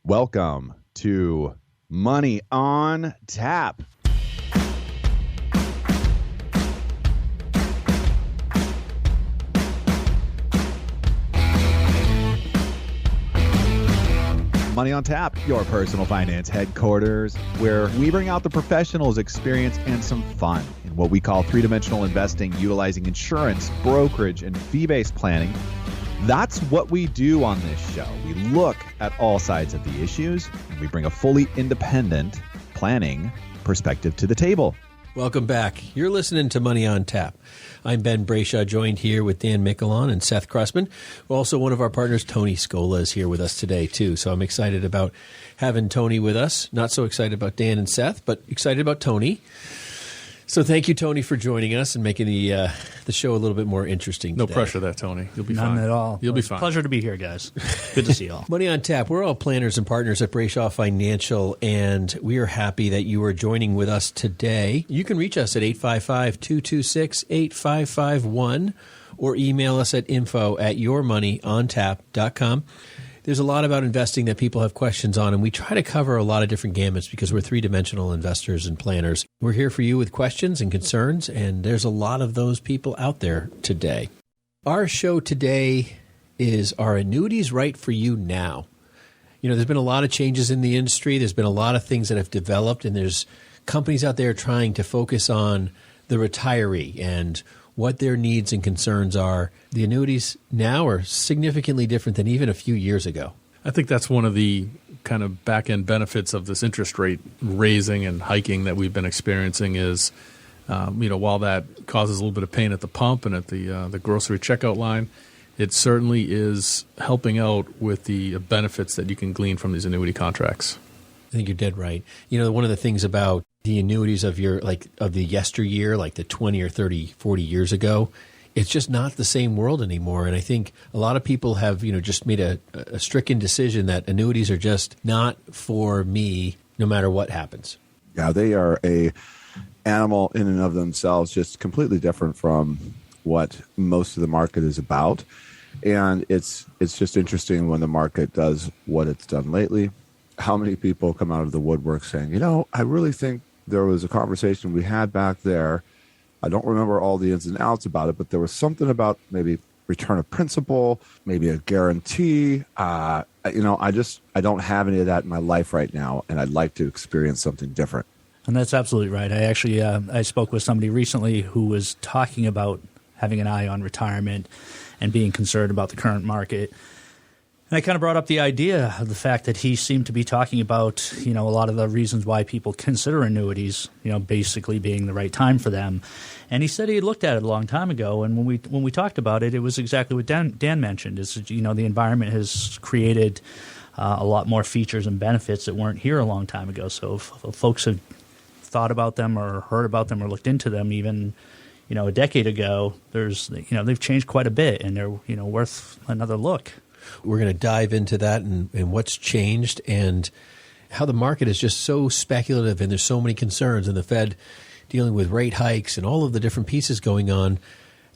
Welcome to Money on Tap. Money on Tap, your personal finance headquarters, where we bring out the professionals' experience and some fun in what we call three-dimensional investing, utilizing insurance, brokerage, and fee-based planning. That's what we do on this show. We look at all sides of the issues, and we bring a fully independent planning perspective to the table. Welcome back. You're listening to Money on Tap. I'm Ben Brayshaw, joined here with Dan Michelon and Seth Cressman. Also, one of our partners, Tony Scola, is here with us today, too. So I'm excited about having Tony with us. Not so excited about Dan and Seth, but excited about Tony. So thank you, Tony, for joining us and making the show a little bit more interesting today. No pressure there, Tony. You'll be fine. None at all. You'll be fine. Pleasure to be here, guys. Good to see you all. Money on Tap. We're all planners and partners at Brayshaw Financial, and we are happy that you are joining with us today. You can reach us at 855-226-8551 or email us at info@yourmoneyontap.com. There's a lot about investing that people have questions on, and we try to cover a lot of different gamuts because we're three-dimensional investors and planners. We're here for you with questions and concerns, and there's a lot of those people out there today. Our show today is Are Annuities Right for You Now? You know, there's been a lot of changes in the industry. There's been a lot of things that have developed, and there's companies out there trying to focus on the retiree and what their needs and concerns are. The annuities now are significantly different than even a few years ago. I think that's one of the kind of back-end benefits of this interest rate raising and hiking that we've been experiencing is, while that causes a little bit of pain at the pump and at the grocery checkout line, it certainly is helping out with the benefits that you can glean from these annuity contracts. I think you're dead right. You know, one of the things about the annuities of the yesteryear, like the 20 or 30, 40 years ago, it's just not the same world anymore. And I think a lot of people have, just made a stricken decision that annuities are just not for me, no matter what happens. Yeah, they are a animal in and of themselves, just completely different from what most of the market is about. And it's just interesting when the market does what it's done lately. How many people come out of the woodwork saying, I really think there was a conversation we had back there. I don't remember all the ins and outs about it, but there was something about maybe return of principal, maybe a guarantee. I don't have any of that in my life right now, and I'd like to experience something different. And that's absolutely right. I actually I spoke with somebody recently who was talking about having an eye on retirement and being concerned about the current market. And I kind of brought up the idea of the fact that he seemed to be talking about, a lot of the reasons why people consider annuities, basically being the right time for them. And he said he had looked at it a long time ago. And when we talked about it, it was exactly what Dan mentioned. Is the environment has created a lot more features and benefits that weren't here a long time ago. So if folks have thought about them or heard about them or looked into them even, a decade ago, they've changed quite a bit, and they're worth another look. We're going to dive into that and what's changed and how the market is just so speculative and there's so many concerns, and the Fed dealing with rate hikes and all of the different pieces going on.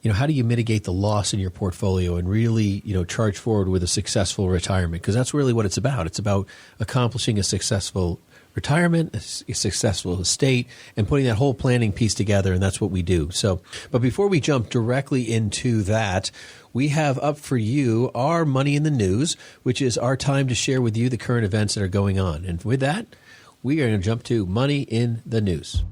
How do you mitigate the loss in your portfolio and really, charge forward with a successful retirement? Because that's really what it's about. It's about accomplishing a successful retirement, a successful estate, and putting that whole planning piece together, and that's what we do. So, but before we jump directly into that, we have up for you our Money in the News, which is our time to share with you the current events that are going on. And with that, we are going to jump to Money in the News.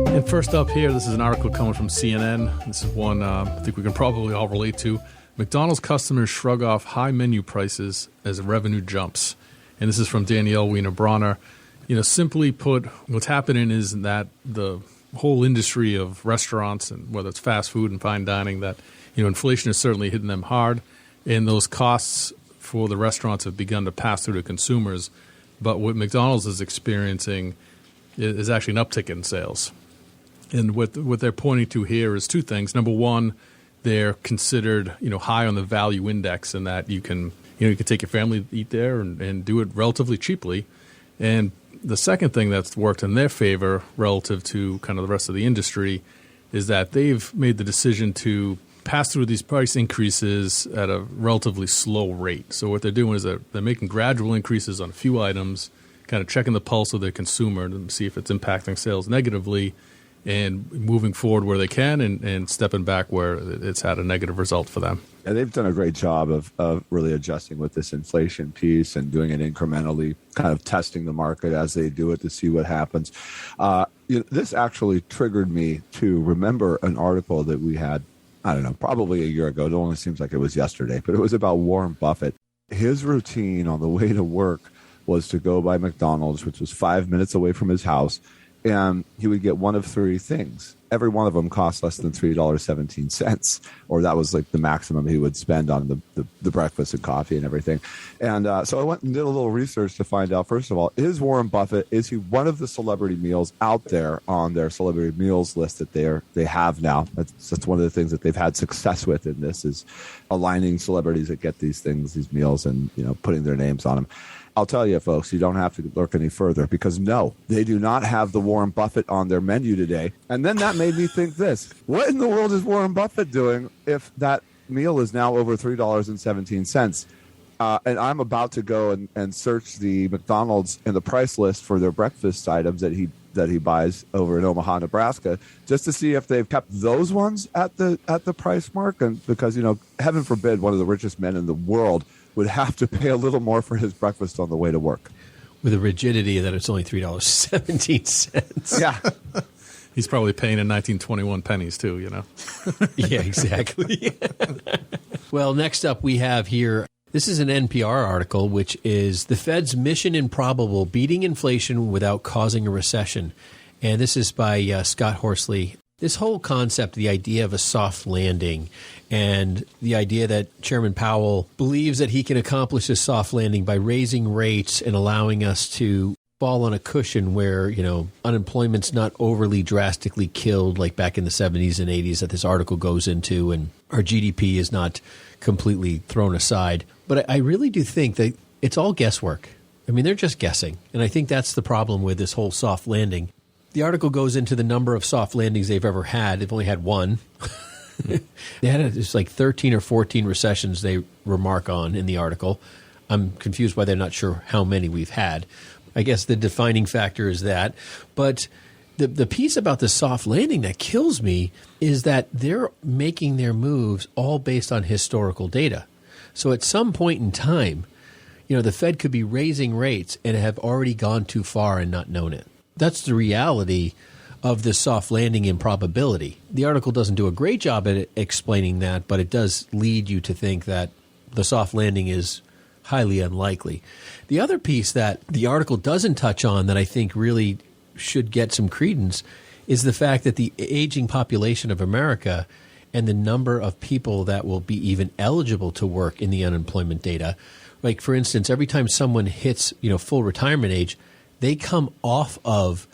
And first up here, this is an article coming from CNN. This is one I think we can probably all relate to. McDonald's customers shrug off high menu prices as revenue jumps. And this is from Danielle Wiener-Bronner. Simply put, what's happening is that the whole industry of restaurants, and whether it's fast food and fine dining, that inflation is certainly hitting them hard, and those costs for the restaurants have begun to pass through to consumers. But what McDonald's is experiencing is actually an uptick in sales. And what they're pointing to here is two things. Number one, they're considered high on the value index, in that you can take your family to eat there and do it relatively cheaply. And the second thing that's worked in their favor relative to kind of the rest of the industry is that they've made the decision to pass through these price increases at a relatively slow rate. So what they're doing is they're making gradual increases on a few items, kind of checking the pulse of their consumer to see if it's impacting sales negatively, and moving forward where they can and stepping back where it's had a negative result for them. And they've done a great job of really adjusting with this inflation piece and doing it incrementally, kind of testing the market as they do it to see what happens. This actually triggered me to remember an article that we had, I don't know, probably a year ago. It only seems like it was yesterday, but it was about Warren Buffett. His routine on the way to work was to go by McDonald's, which was 5 minutes away from his house, and he would get one of three things. Every one of them cost less than $3.17, or that was like the maximum he would spend on the breakfast and coffee and everything. And so I went and did a little research to find out, first of all, is Warren Buffett, is he one of the celebrity meals out there on their celebrity meals list that they have now? That's one of the things that they've had success with in this, is aligning celebrities that get these things, these meals, and putting their names on them. I'll tell you, folks, you don't have to look any further, because no, they do not have the Warren Buffett on their menu today. And then that made me think this: what in the world is Warren Buffett doing if that meal is now over $3.17? And I'm about to go and search the McDonald's and the price list for their breakfast items that he buys over in Omaha, Nebraska, just to see if they've kept those ones at the price mark. And because, heaven forbid, one of the richest men in the world would have to pay a little more for his breakfast on the way to work. With a rigidity that it's only $3.17. Yeah. He's probably paying in 1921 pennies too, Yeah, exactly. Well, next up we have here, this is an NPR article, which is The Fed's Mission Improbable, Beating Inflation Without Causing a Recession. And this is by Scott Horsley. This whole concept, the idea of a soft landing, and the idea that Chairman Powell believes that he can accomplish a soft landing by raising rates and allowing us to fall on a cushion where, unemployment's not overly drastically killed like back in the 70s and 80s that this article goes into, and our GDP is not completely thrown aside. But I really do think that it's all guesswork. I mean, they're just guessing. And I think that's the problem with this whole soft landing. The article goes into the number of soft landings they've ever had. They've only had one. They had it's like 13 or 14 recessions they remark on in the article. I'm confused why they're not sure how many we've had. I guess the defining factor is that. But the piece about the soft landing that kills me is that they're making their moves all based on historical data. So at some point in time, the Fed could be raising rates and have already gone too far and not known it. That's the reality of the soft landing improbability. The article doesn't do a great job at explaining that, but it does lead you to think that the soft landing is highly unlikely. The other piece that the article doesn't touch on that I think really should get some credence is the fact that the aging population of America and the number of people that will be even eligible to work in the unemployment data. Like, for instance, every time someone hits, full retirement age, they come off of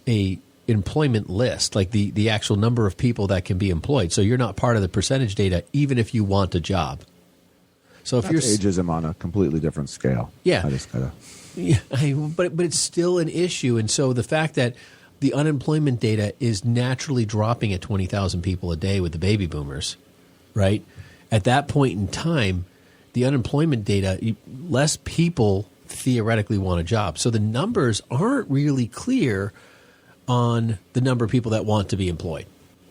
a employment list, like the actual number of people that can be employed. So you're not part of the percentage data, even if you want a job. So if That's ageism on a completely different scale. Yeah. I just gotta. Yeah, but it's still an issue. And so the fact that the unemployment data is naturally dropping at 20,000 people a day with the baby boomers, right? At that point in time, the unemployment data, less people theoretically want a job. So the numbers aren't really clear on the number of people that want to be employed.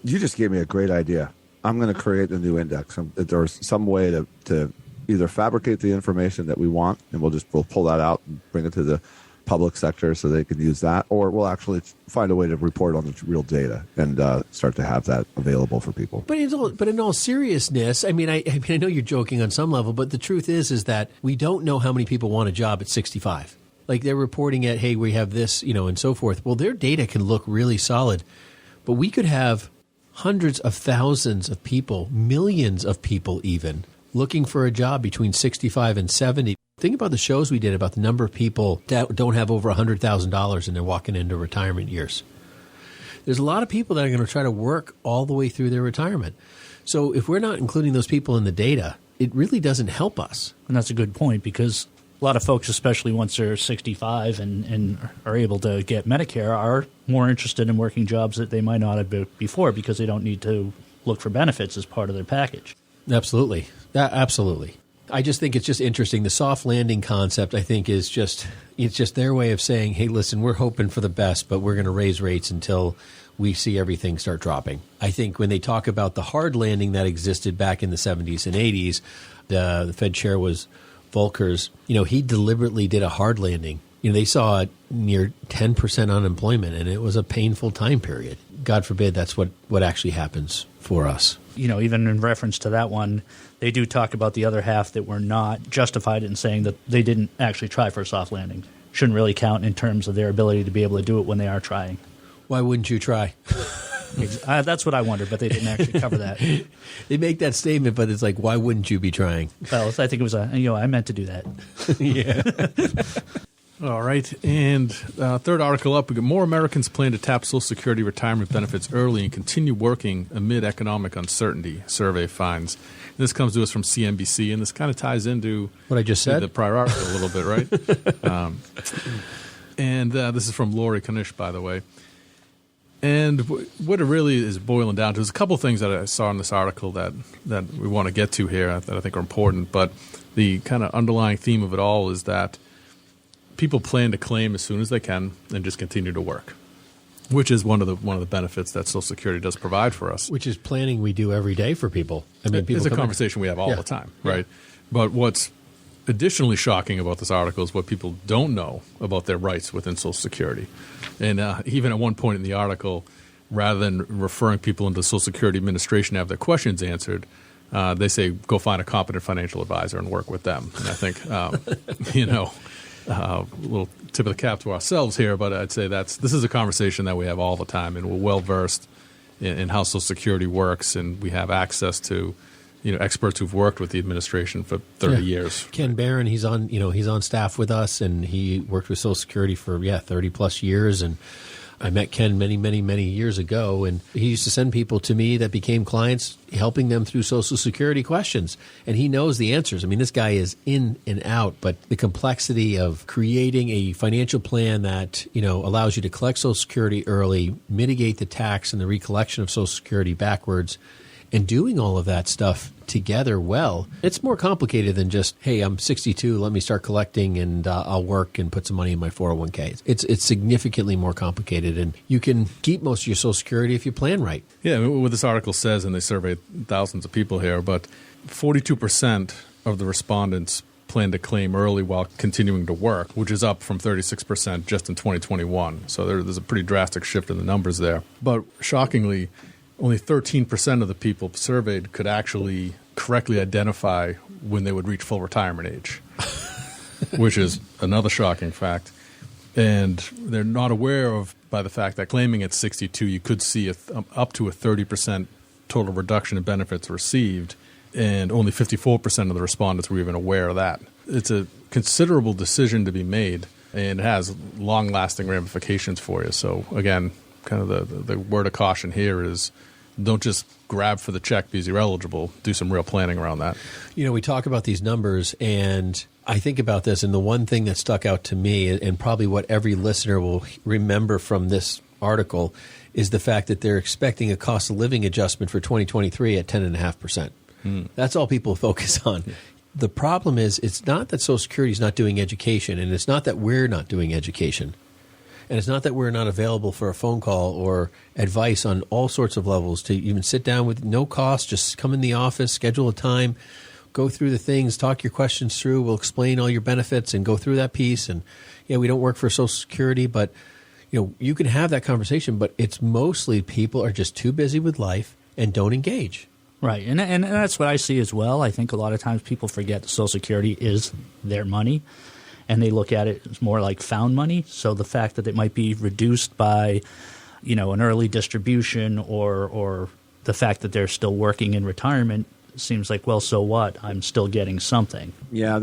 You just gave me a great idea. I'm going to create a new index. There's some way to either fabricate the information that we want, and we'll pull that out and bring it to the public sector so they can use that, or we'll actually find a way to report on the real data and start to have that available for people. But in all seriousness, I mean, I know you're joking on some level, but the truth is that we don't know how many people want a job at 65. Like, they're reporting at, hey, we have this, and so forth. Well, their data can look really solid, but we could have hundreds of thousands of people, millions of people even, looking for a job between 65 and 70. Think about the shows we did about the number of people that don't have over $100,000 and they're walking into retirement years. There's a lot of people that are going to try to work all the way through their retirement. So if we're not including those people in the data, it really doesn't help us. And that's a good point, because a lot of folks, especially once they're 65 and are able to get Medicare, are more interested in working jobs that they might not have been before, because they don't need to look for benefits as part of their package. Absolutely. Absolutely. I just think it's just interesting. The soft landing concept, I think, it's just their way of saying, hey, listen, we're hoping for the best, but we're going to raise rates until we see everything start dropping. I think when they talk about the hard landing that existed back in the 70s and 80s, the Fed chair was Volcker's. He deliberately did a hard landing. They saw near 10% unemployment, and it was a painful time period. God forbid that's what actually happens for us. Even in reference to that one, they do talk about the other half that were not justified in saying that they didn't actually try for a soft landing. Shouldn't really count in terms of their ability to be able to do it when they are trying. Why wouldn't you try? That's what I wondered, but they didn't actually cover that. They make that statement, but it's like, why wouldn't you be trying? Well, I think it was I meant to do that. Yeah. All right. And third article up, we got more Americans plan to tap Social Security retirement benefits early and continue working amid economic uncertainty, survey finds. And this comes to us from CNBC, and this kind of ties into what I just said, the prior article a little bit, right? And this is from Lori Kanish, by the way. And what it really is boiling down to is a couple of things that I saw in this article that we want to get to here that I think are important. But the kind of underlying theme of it all is that people plan to claim as soon as they can and just continue to work, which is one of the benefits that Social Security does provide for us. Which is planning we do every day for people. I mean, it's a conversation we have all the time, right? But what's additionally shocking about this article is what people don't know about their rights within Social Security. And even at one point in the article, rather than referring people into the Social Security Administration to have their questions answered, they say, go find a competent financial advisor and work with them. And I think, a little tip of the cap to ourselves here, but I'd say this is a conversation that we have all the time, and we're well-versed in how Social Security works, and we have access to experts who've worked with the administration for 30 years. Ken Barron, he's on staff with us, and he worked with Social Security for 30 plus years. And I met Ken many, many, many years ago, and he used to send people to me that became clients, helping them through Social Security questions. And he knows the answers. I mean, this guy is in and out, but the complexity of creating a financial plan that allows you to collect Social Security early, mitigate the tax and the recollection of Social Security backwards, and doing all of that stuff together well, it's more complicated than just, hey, I'm 62, let me start collecting and I'll work and put some money in my 401k. It's significantly more complicated, and you can keep most of your Social Security if you plan right. Yeah, what this article says, and they surveyed thousands of people here, but 42% of the respondents plan to claim early while continuing to work, which is up from 36% just in 2021. So there's a pretty drastic shift in the numbers there. But shockingly, only 13% of the people surveyed could actually correctly identify when they would reach full retirement age, which is another shocking fact. And they're not aware of, by the fact that claiming at 62, you could see up to a 30% total reduction in benefits received, and only 54% of the respondents were even aware of that. It's a considerable decision to be made, and it has long-lasting ramifications for you. So, again, kind of the word of caution here is don't just grab for the check because you're eligible. Do some real planning around that. We talk about these numbers, and I think about this, and the one thing that stuck out to me, and probably what every listener will remember from this article, is the fact that they're expecting a cost of living adjustment for 2023 at 10.5%. That's all people focus on. The problem is, it's not that Social Security is not doing education, and it's not that we're not doing education. And it's not that we're not available for a phone call or advice on all sorts of levels to even sit down with no cost, just come in the office, schedule a time, go through the things, talk your questions through. We'll explain all your benefits and go through that piece. And, we don't work for Social Security, but, you can have that conversation. But it's mostly people are just too busy with life and don't engage. Right. And that's what I see as well. I think a lot of times people forget that Social Security is their money, and they look at it as more like found money. So the fact that it might be reduced by, an early distribution or the fact that they're still working in retirement seems like, well, so what? I'm still getting something. Yeah,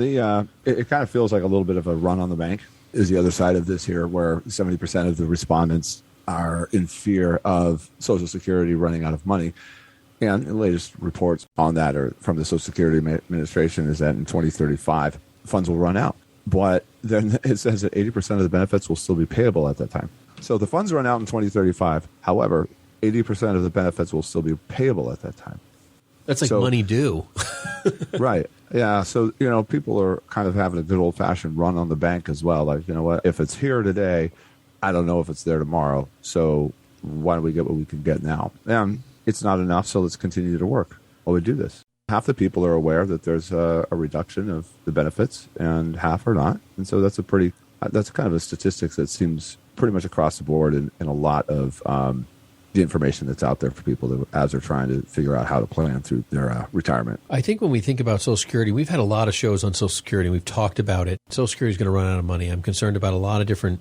it kind of feels like a little bit of a run on the bank is the other side of this here, where 70% of the respondents are in fear of Social Security running out of money. And the latest reports on that are from the Social Security Administration is that in 2035, funds will run out. But then it says that 80% of the benefits will still be payable at that time. So the funds run out in 2035. However, 80% of the benefits will still be payable at that time. That's like money due. Right. Yeah. So, people are kind of having a good old-fashioned run on the bank as well. Like, you know what? If it's here today, I don't know if it's there tomorrow. So why don't we get what we can get now? And it's not enough, so let's continue to work while we do this. Half the people are aware that there's a reduction of the benefits, and half are not. And so that's kind of a statistics that seems pretty much across the board in a lot of the information that's out there for people as they're trying to figure out how to plan through their retirement. I think when we think about Social Security, we've had a lot of shows on Social Security. We've talked about it. Social Security is going to run out of money. I'm concerned about a lot of different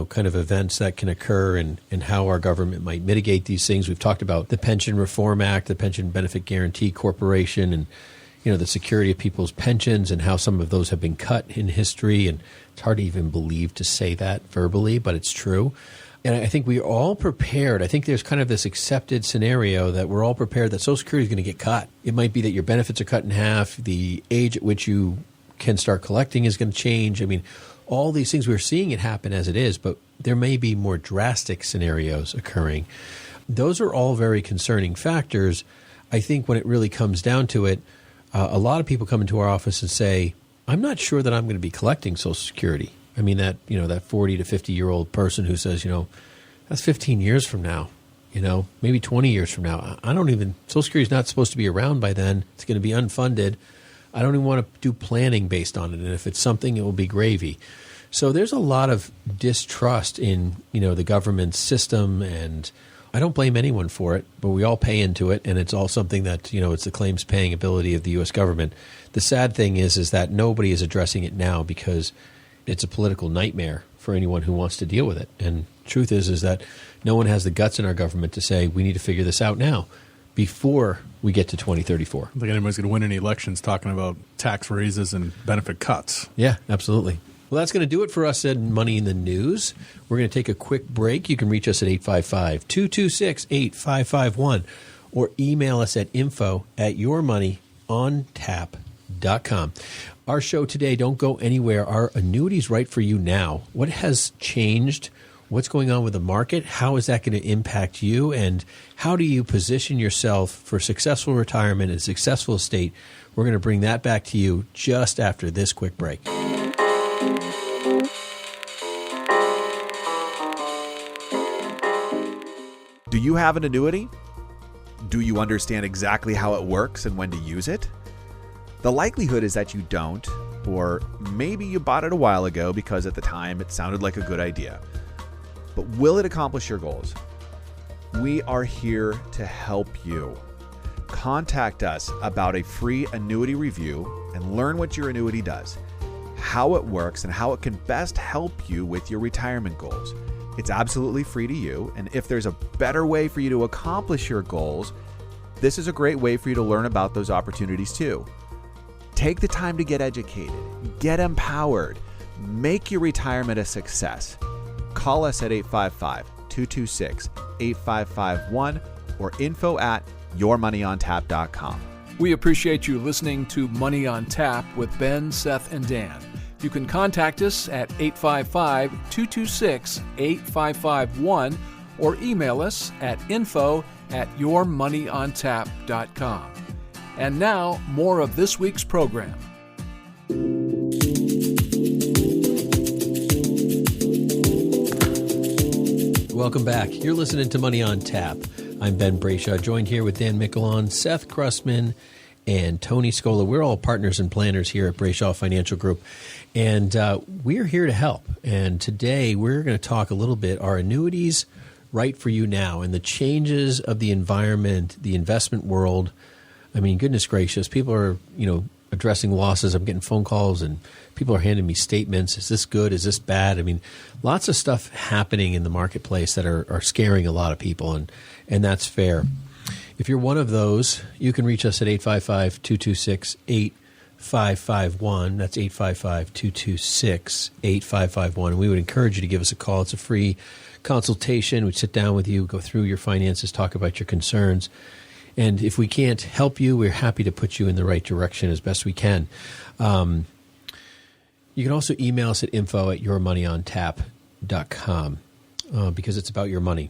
kind of events that can occur and how our government might mitigate these things. We've talked about the Pension Reform Act, the Pension Benefit Guarantee Corporation, and the security of people's pensions and how some of those have been cut in history. And it's hard to even believe to say that verbally, but it's true. And I think we're all prepared. I think there's kind of this accepted scenario that we're all prepared that Social Security is going to get cut. It might be that your benefits are cut in half. The age at which you can start collecting is going to change. I mean, all these things, we're seeing it happen as it is, but there may be more drastic scenarios occurring. Those are all very concerning factors. I think when it really comes down to it, a lot of people come into our office and say, I'm not sure that I'm going to be collecting Social Security. I mean, that 40 to 50-year-old person who says, that's 15 years from now, maybe 20 years from now. Social Security is not supposed to be around by then. It's going to be unfunded. I don't even want to do planning based on it. And if it's something, it will be gravy. So there's a lot of distrust in, the government system, and I don't blame anyone for it, but we all pay into it, and it's all something that, it's the claims paying ability of the U.S. government. The sad thing is that nobody is addressing it now because it's a political nightmare for anyone who wants to deal with it. And truth is that no one has the guts in our government to say we need to figure this out now before we get to 2034. I don't think anybody's going to win any elections talking about tax raises and benefit cuts. Yeah, absolutely. Well, that's going to do it for us at Money in the News. We're going to take a quick break. You can reach us at 855-226-8551 or email us at info@yourmoneyontap.com. Our show today, don't go anywhere. Our Annuities Right for You Now. What has changed? What's going on with the market? How is that going to impact you? And how do you position yourself for successful retirement and successful estate? We're going to bring that back to you just after this quick break. Do you have an annuity? Do you understand exactly how it works and when to use it? The likelihood is that you don't, or maybe you bought it a while ago because at the time it sounded like a good idea. But will it accomplish your goals? We are here to help you. Contact us about a free annuity review and learn what your annuity does, how it works, and how it can best help you with your retirement goals. It's absolutely free to you, and if there's a better way for you to accomplish your goals, this is a great way for you to learn about those opportunities too. Take the time to get educated, get empowered, make your retirement a success. Call us at 855-226-8551 or info@yourmoneyontap.com. We appreciate you listening to Money on Tap with Ben, Seth, and Dan. You can contact us at 855-226-8551 or email us at info@yourmoneyontap.com. And now, more of this week's program. Welcome back. You're listening to Money on Tap. I'm Ben Brayshaw, joined here with Dan Mickelon, Seth Crustman, and Tony Scola. We're all partners and planners here at Brayshaw Financial Group, and we're here to help. And today we're going to talk a little bit, are annuities right for you now, and the changes of the environment, the investment world. I mean, goodness gracious, people are, addressing losses. I'm getting phone calls and people are handing me statements. Is this good? Is this bad? I mean, lots of stuff happening in the marketplace that are scaring a lot of people, and that's fair. If you're one of those, you can reach us at 855-226-8551. That's 855-226-8551. And we would encourage you to give us a call. It's a free consultation. We'd sit down with you, go through your finances, talk about your concerns. And if we can't help you, we're happy to put you in the right direction as best we can. You can also email us at info@yourmoneyontap.com because it's about your money.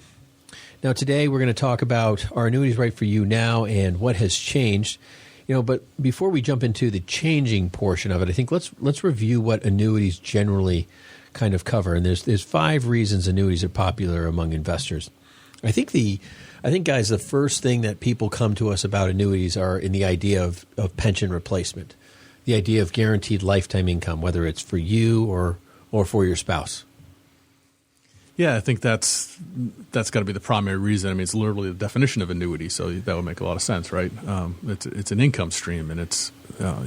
Now, today we're going to talk about our Annuities Right for You now and what has changed. But before we jump into the changing portion of it, I think let's review what annuities generally kind of cover. And there's 5 reasons annuities are popular among investors. I think guys, the first thing that people come to us about annuities are in the idea of pension replacement, the idea of guaranteed lifetime income, whether it's for you or for your spouse. Yeah, I think that's got to be the primary reason. I mean, it's literally the definition of annuity, so that would make a lot of sense, right? It's an income stream, and it's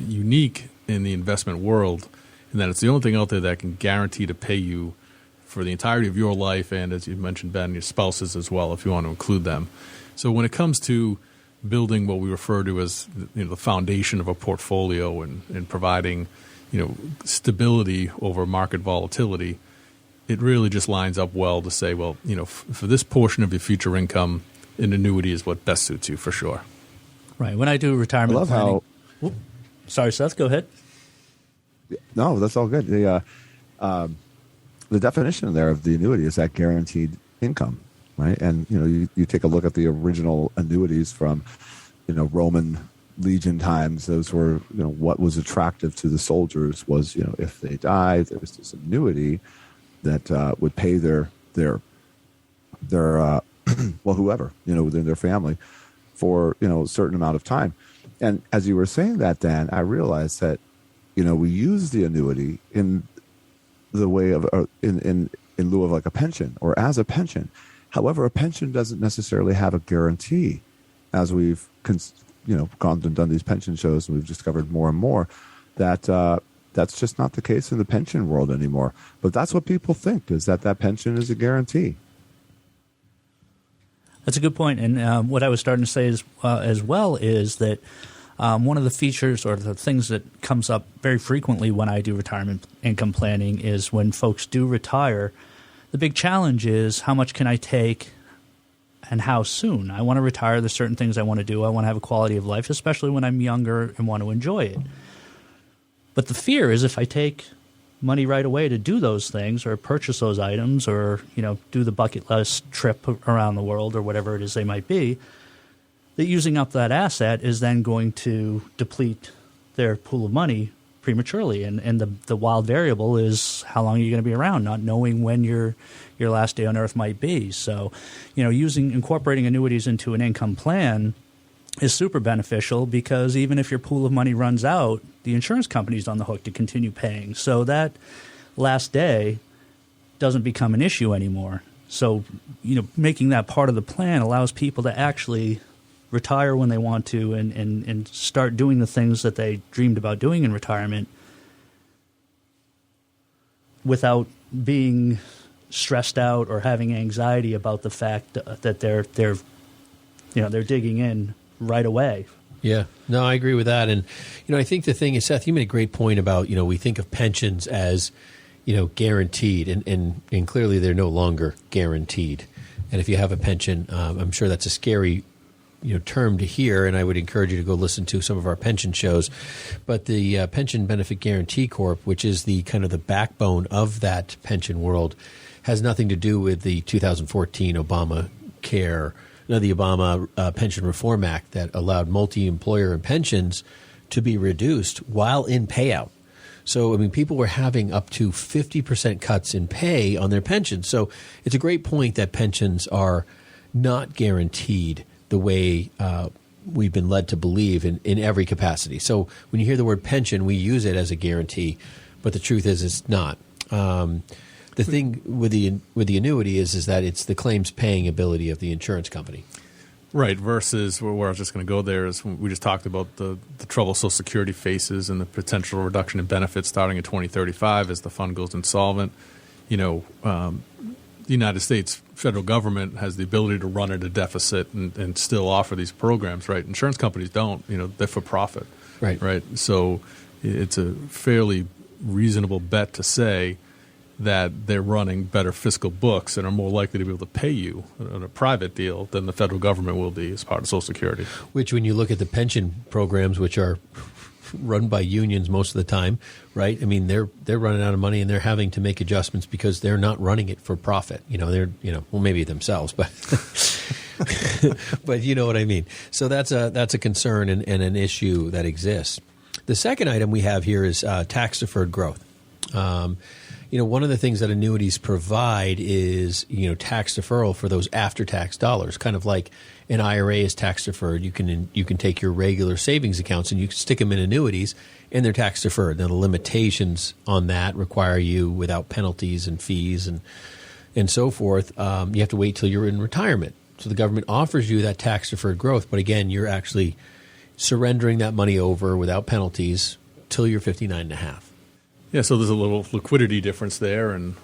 unique in the investment world in that it's the only thing out there that can guarantee to pay you for the entirety of your life, and as you mentioned, Ben, your spouses as well, if you want to include them. So when it comes to building what we refer to as the foundation of a portfolio and providing stability over market volatility, it really just lines up well to say, well, for this portion of your future income, an annuity is what best suits you for sure. Right. When I do retirement planning. Sorry, Seth, go ahead. No, that's all good. The definition there of the annuity is that guaranteed income, right? And you take a look at the original annuities from Roman legion times. Those were what was attractive to the soldiers was if they died, there was this annuity that would pay their well, whoever within their family for a certain amount of time. And as you were saying that, Dan, I realized that we use the annuity in the way of in lieu of like a pension or as a pension. However, a pension doesn't necessarily have a guarantee, as we've gone and done these pension shows, and we've discovered more and more that that's just not the case in the pension world anymore. But that's what people think, is that pension is a guarantee. That's a good point. And what I was starting to say as well is that one of the features or the things that comes up very frequently when I do retirement income planning is when folks do retire, the big challenge is how much can I take and how soon. I want to retire. There's certain things I want to do. I want to have a quality of life, especially when I'm younger and want to enjoy it. But the fear is if I take money right away to do those things or purchase those items or, do the bucket list trip around the world or whatever it is they might be, that using up that asset is then going to deplete their pool of money prematurely. And the wild variable is how long are you going to be around, not knowing when your last day on earth might be. So, incorporating annuities into an income plan is super beneficial because even if your pool of money runs out, the insurance company's on the hook to continue paying. So that last day doesn't become an issue anymore. So, making that part of the plan allows people to actually retire when they want to and start doing the things that they dreamed about doing in retirement without being stressed out or having anxiety about the fact that they're digging in right away. Yeah, no, I agree with that. And, I think the thing is, Seth, you made a great point about, we think of pensions as, guaranteed and clearly they're no longer guaranteed. And if you have a pension, I'm sure that's a scary term to hear, and I would encourage you to go listen to some of our pension shows. But the Pension Benefit Guarantee Corp, which is the kind of the backbone of that pension world, has nothing to do with the 2014 Obamacare, the Obama Pension Reform Act that allowed multi-employer pensions to be reduced while in payout. So, people were having up to 50% cuts in pay on their pensions. So it's a great point that pensions are not guaranteed the way we've been led to believe in every capacity. So when you hear the word pension, we use it as a guarantee, but the truth is it's not. The thing with the annuity is that it's the claims paying ability of the insurance company. Right, versus where I was just going to go there is we just talked about the trouble Social Security faces and the potential reduction in benefits starting in 2035 as the fund goes insolvent. The United States federal government has the ability to run at a deficit and still offer these programs, right? Insurance companies don't. They're for profit. Right. So it's a fairly reasonable bet to say that they're running better fiscal books and are more likely to be able to pay you on a private deal than the federal government will be as part of Social Security. Which, when you look at the pension programs, which are run by unions most of the time, right? They're running out of money and they're having to make adjustments because they're not running it for profit. Well, maybe themselves, but but you know what I mean. So that's a concern and an issue that exists. The second item we have here is tax-deferred growth. One of the things that annuities provide is, tax deferral for those after-tax dollars, kind of like an IRA is tax-deferred. You can take your regular savings accounts and you can stick them in annuities, and they're tax-deferred. Now, the limitations on that require you, without penalties and fees and so forth, you have to wait till you're in retirement. So the government offers you that tax-deferred growth, but again, you're actually surrendering that money over without penalties till you're 59 and a half. Yeah, so there's a little liquidity difference there, and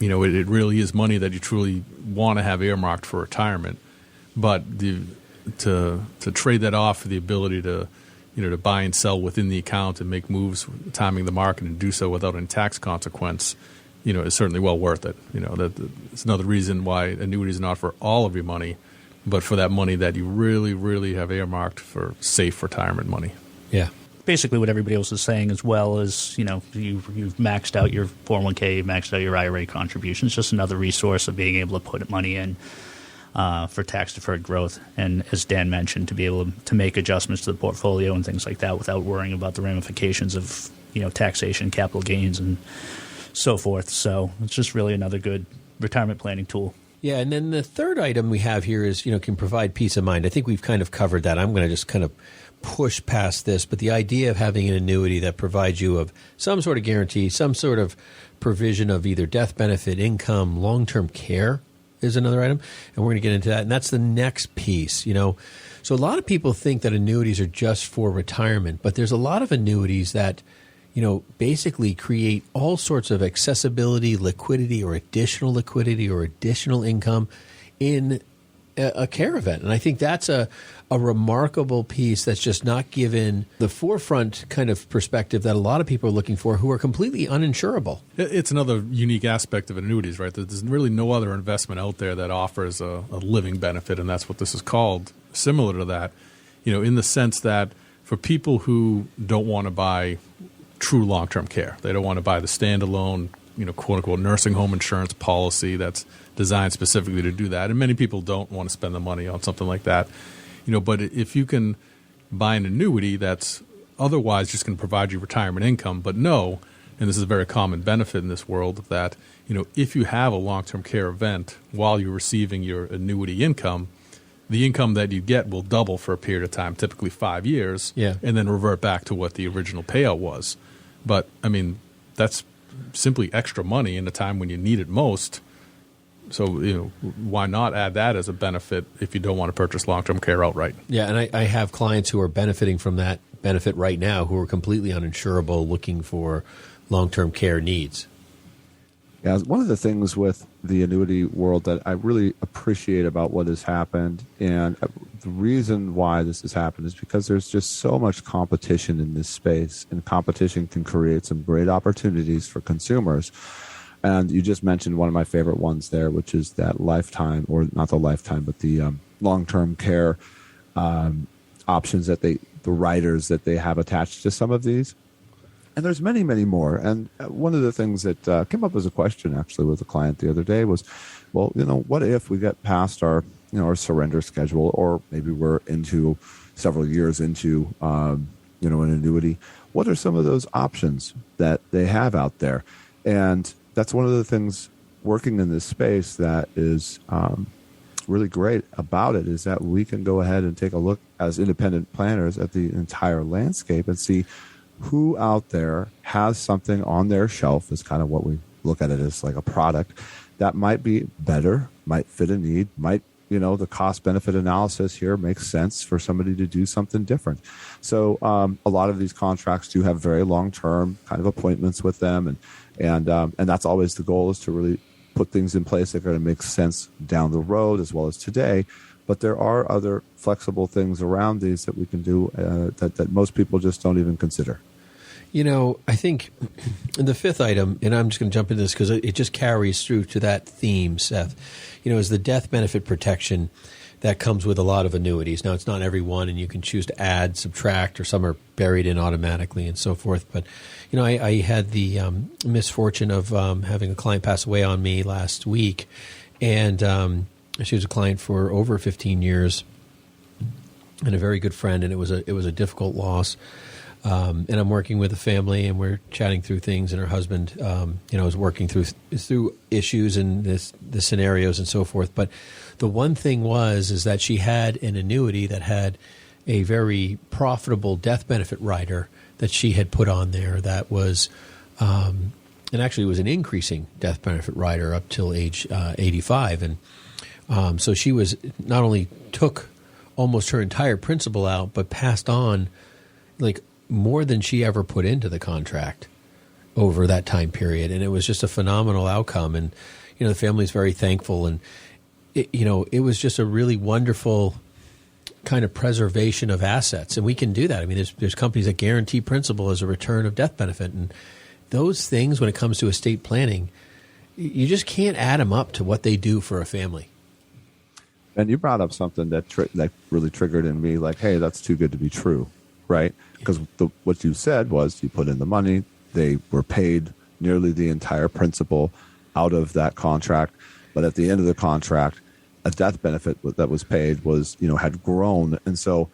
it really is money that you truly want to have earmarked for retirement. But to trade that off for the ability to buy and sell within the account and make moves, timing the market, and do so without any tax consequence, is certainly well worth it. It's another reason why annuities are not for all of your money, but for that money that you really, really have earmarked for safe retirement money. Yeah. Basically what everybody else is saying, as well as, you've maxed out your 401k, you've maxed out your IRA contributions, just another resource of being able to put money in for tax-deferred growth. And as Dan mentioned, to be able to make adjustments to the portfolio and things like that without worrying about the ramifications of, taxation, capital gains, and so forth. So it's just really another good retirement planning tool. Yeah, and then the third item we have here is, can provide peace of mind. I think we've kind of covered that. I'm going to just kind of push past this, but the idea of having an annuity that provides you of some sort of guarantee, some sort of provision of either death benefit, income, long-term care is another item, and we're going to get into that. And that's the next piece, So a lot of people think that annuities are just for retirement, but there's a lot of annuities that, basically create all sorts of accessibility, liquidity, or additional income in a care event. And I think that's a remarkable piece that's just not given the forefront kind of perspective that a lot of people are looking for who are completely uninsurable. It's another unique aspect of annuities, right? There's really no other investment out there that offers a living benefit, and that's what this is called, similar to that, in the sense that for people who don't want to buy true long-term care, they don't want to buy the standalone, quote-unquote nursing home insurance policy that's designed specifically to do that. And many people don't want to spend the money on something like that. But if you can buy an annuity that's otherwise just going to provide you retirement income, but and this is a very common benefit in this world, that, if you have a long-term care event while you're receiving your annuity income, the income that you get will double for a period of time, typically 5 years, and then revert back to what the original payout was. But, that's simply extra money in a time when you need it most. So, why not add that as a benefit if you don't want to purchase long-term care outright? Yeah, and I have clients who are benefiting from that benefit right now who are completely uninsurable, looking for long-term care needs. Yeah, one of the things with the annuity world that I really appreciate about what has happened, and the reason why this has happened, is because there's just so much competition in this space, and competition can create some great opportunities for consumers. And you just mentioned one of my favorite ones there, which is that lifetime, or not the lifetime, but the long-term care options that the riders that they have attached to some of these. And there's many, many more. And one of the things that came up as a question actually with a client the other day was, well, what if we get past our surrender schedule, or maybe we're into several years into, an annuity? What are some of those options that they have out there? And that's one of the things working in this space that is really great about it, is that we can go ahead and take a look as independent planners at the entire landscape and see who out there has something on their shelf, is kind of what we look at it as, like a product that might be better, might fit a need, might, the cost benefit analysis here makes sense for somebody to do something different. So a lot of these contracts do have very long-term kind of appointments with them. And that's always the goal, is to really put things in place that are going to make sense down the road as well as today. But there are other flexible things around these that we can do that most people just don't even consider. I think the fifth item, and I'm just going to jump into this because it just carries through to that theme, Seth, is the death benefit protection that comes with a lot of annuities. Now, it's not every one, and you can choose to add, subtract, or some are buried in automatically and so forth. But, I had the misfortune of having a client pass away on me last week, and She was a client for over 15 years and a very good friend, and it was a difficult loss. And I'm working with a family, and we're chatting through things. And her husband, is working through issues and the scenarios and so forth. But the one thing is that she had an annuity that had a very profitable death benefit rider that she had put on there. That was, and actually, it was an increasing death benefit rider up till age 85. And so she was not only took almost her entire principal out, but passed on like more than she ever put into the contract over that time period. And it was just a phenomenal outcome. And, the family's very thankful. And, it was just a really wonderful kind of preservation of assets. And we can do that. I mean, there's companies that guarantee principal as a return of death benefit. And those things, when it comes to estate planning, you just can't add them up to what they do for a family. And you brought up something that really triggered in me, like, hey, that's too good to be true, right? Because what you said was you put in the money, they were paid nearly the entire principal out of that contract, but at the end of the contract, a death benefit that was paid was, had grown. And so,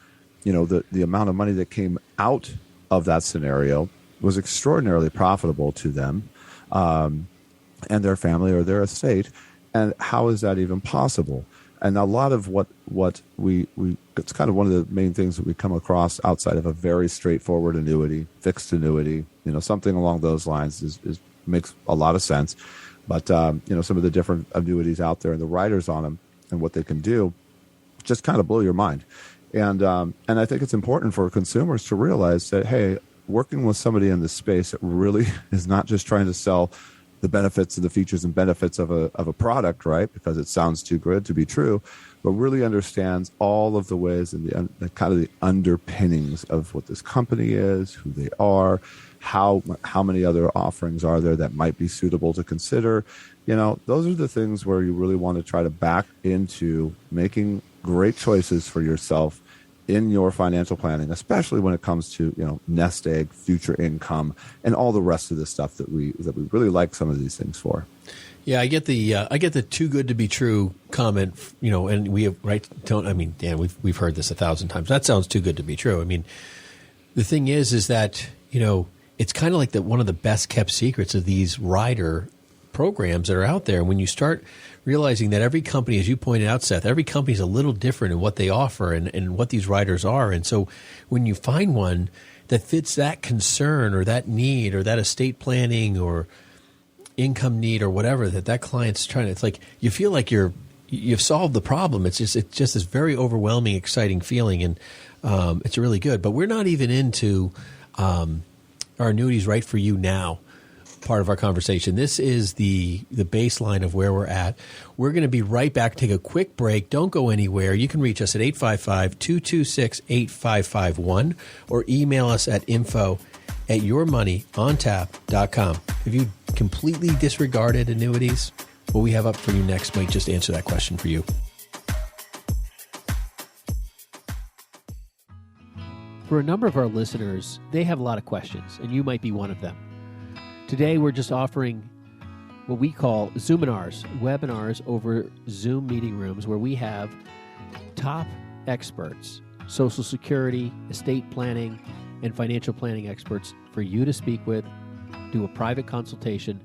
the amount of money that came out of that scenario was extraordinarily profitable to them and their family or their estate. And how is that even possible? And a lot of what we it's kind of one of the main things that we come across outside of a very straightforward annuity, fixed annuity, something along those lines is makes a lot of sense. But, some of the different annuities out there and the riders on them and what they can do just kind of blow your mind. And I think it's important for consumers to realize that, hey, working with somebody in this space that really is not just trying to sell the benefits and the features and benefits of a product, right? Because it sounds too good to be true, but really understands all of the ways and the kind of the underpinnings of what this company is, who they are, how many other offerings are there that might be suitable to consider. Those are the things where you really want to try to back into making great choices for yourself in your financial planning, especially when it comes to, nest egg, future income, and all the rest of the stuff that we really like some of these things for. Yeah, I get the too good to be true comment, and we have, right, Tony, I mean, Dan, we've heard this 1,000 times. That sounds too good to be true. I mean, the thing is that, it's kind of like one of the best kept secrets of these rider programs that are out there. And when you start realizing that every company, as you pointed out, Seth, every company is a little different in what they offer and what these riders are. And so when you find one that fits that concern or that need or that estate planning or income need or whatever that client's trying to, it's like you feel like you've solved the problem. It's just this very overwhelming, exciting feeling, and it's really good. But we're not even into our Annuities Right for You now part of our conversation. This is the baseline of where we're at. We're going to be right back. Take a quick break. Don't go anywhere. You can reach us at 855-226-8551 or email us at info@yourmoneyontap.com. Have you completely disregarded annuities? What we have up for you next might just answer that question for you. For a number of our listeners, they have a lot of questions, and you might be one of them. Today, we're just offering what we call Zoominars, webinars over Zoom meeting rooms where we have top experts, Social Security, estate planning, and financial planning experts for you to speak with, do a private consultation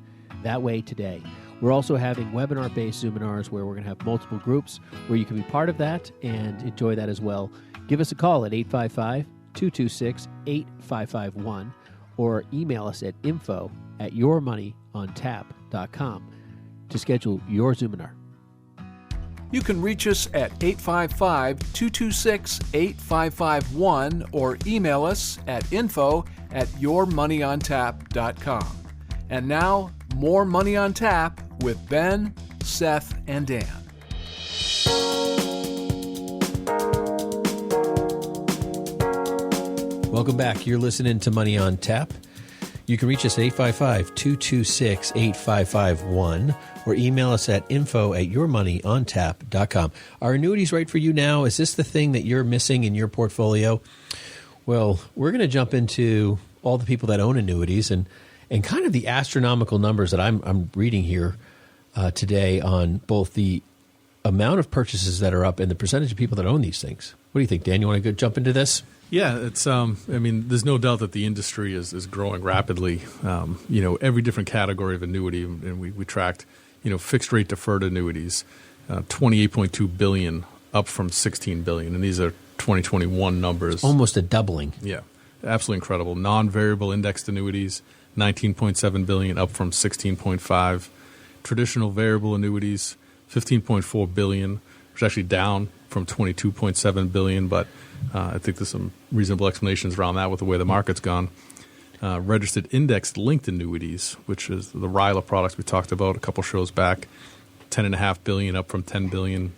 that way today. We're also having webinar-based Zoominars where we're going to have multiple groups where you can be part of that and enjoy that as well. Give us a call at 855-226-8551 or email us at info@yourmoneyontap.com to schedule your Zoominar. You can reach us at 855-226-8551 or email us at info@yourmoneyontap.com. And now, more Money on Tap with Ben, Seth, and Dan. Welcome back. You're listening to Money on Tap. You can reach us at 855-226-8551 or email us at info@yourmoneyontap.com. Are annuities right for you now? Is this the thing that you're missing in your portfolio? Well, we're going to jump into all the people that own annuities and kind of the astronomical numbers that I'm reading here today on both the amount of purchases that are up and the percentage of people that own these things. What do you think, Dan? You want to go jump into this? Yeah, it's. I mean, there's no doubt that the industry is growing rapidly. Every different category of annuity, and we tracked, fixed rate deferred annuities, $28.2 billion, up from $16 billion, and these are 2021 numbers. Almost a doubling. Yeah, absolutely incredible. Non-variable indexed annuities, $19.7 billion, up from $16.5. Traditional variable annuities, $15.4 billion, which is actually down from $22.7 billion, but I think there's some reasonable explanations around that with the way the market's gone. Registered index-linked annuities, which is the RILA products we talked about a couple shows back, $10.5 billion, up from $10 billion.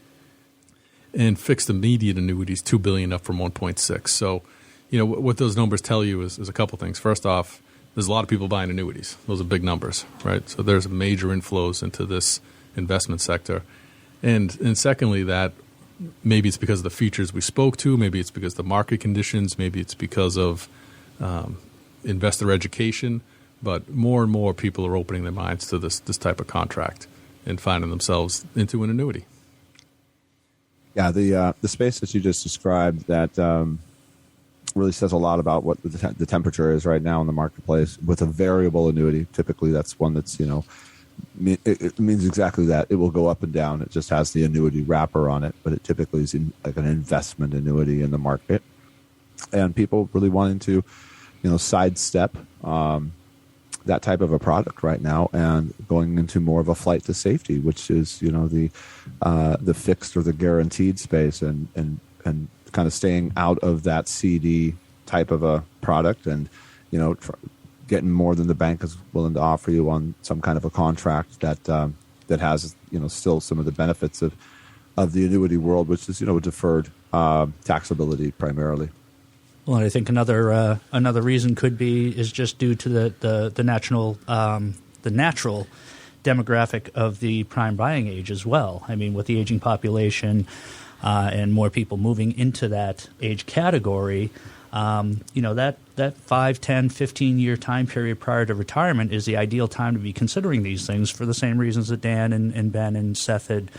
And fixed immediate annuities, $2 billion, up from $1.6. So, what those numbers tell you is a couple things. First off, there's a lot of people buying annuities. Those are big numbers, right? So there's major inflows into this investment sector. And secondly, that maybe it's because of the features we spoke to, maybe it's because of the market conditions, maybe it's because of investor education, but more and more people are opening their minds to this type of contract and finding themselves into an annuity. Yeah, the space that you just described, that really says a lot about what the temperature is right now in the marketplace. With a variable annuity, typically that's one that's, it means exactly that. It will go up and down. It just has the annuity wrapper on it, but it typically is like an investment annuity in the market. And people really wanting to, sidestep that type of a product right now and going into more of a flight to safety, which is, the fixed or the guaranteed space, and kind of staying out of that CD type of a product, and getting more than the bank is willing to offer you on some kind of a contract that has still some of the benefits of the annuity world, which is deferred taxability primarily. Well, I think another reason could be is just due to the natural demographic of the prime buying age as well. I mean, with the aging population and more people moving into that age category, that 5, 10, 15-year time period prior to retirement is the ideal time to be considering these things for the same reasons that Dan and Ben and Seth had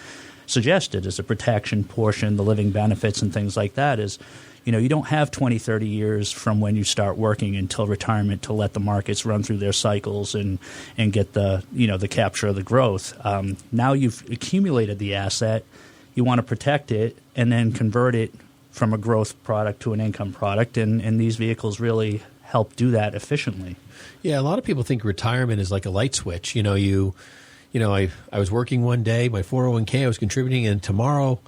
suggested, as a protection portion, the living benefits and things like that. Is, you don't have 20, 30 years from when you start working until retirement to let the markets run through their cycles and get the capture of the growth. Now you've accumulated the asset, you want to protect it and then convert it from a growth product to an income product, and these vehicles really help do that efficiently. Yeah, a lot of people think retirement is like a light switch. I was working one day, my 401k, I was contributing, and tomorrow,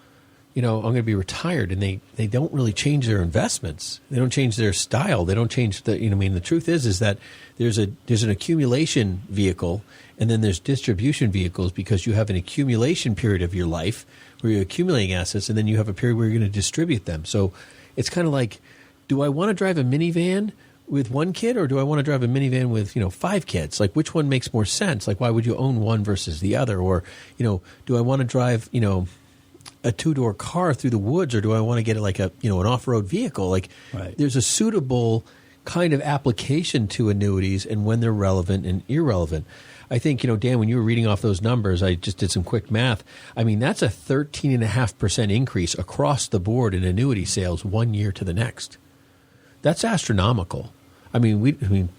I'm going to be retired, and they don't really change their investments. They don't change their style. They don't change the truth is that there's an accumulation vehicle, and then there's distribution vehicles, because you have an accumulation period of your life where you're accumulating assets, and then you have a period where you're going to distribute them. So it's kind of like, do I want to drive a minivan with one kid, or do I want to drive a minivan with 5 kids? Like, which one makes more sense? Like, why would you own one versus the other? Or do I want to drive a 2-door car through the woods, or do I want to get it like an off-road vehicle? Like, right. There's a suitable kind of application to annuities and when they're relevant and irrelevant. I think, Dan, when you were reading off those numbers, I just did some quick math. I mean, that's a 13.5% increase across the board in annuity sales 1 year to the next. That's astronomical. I mean,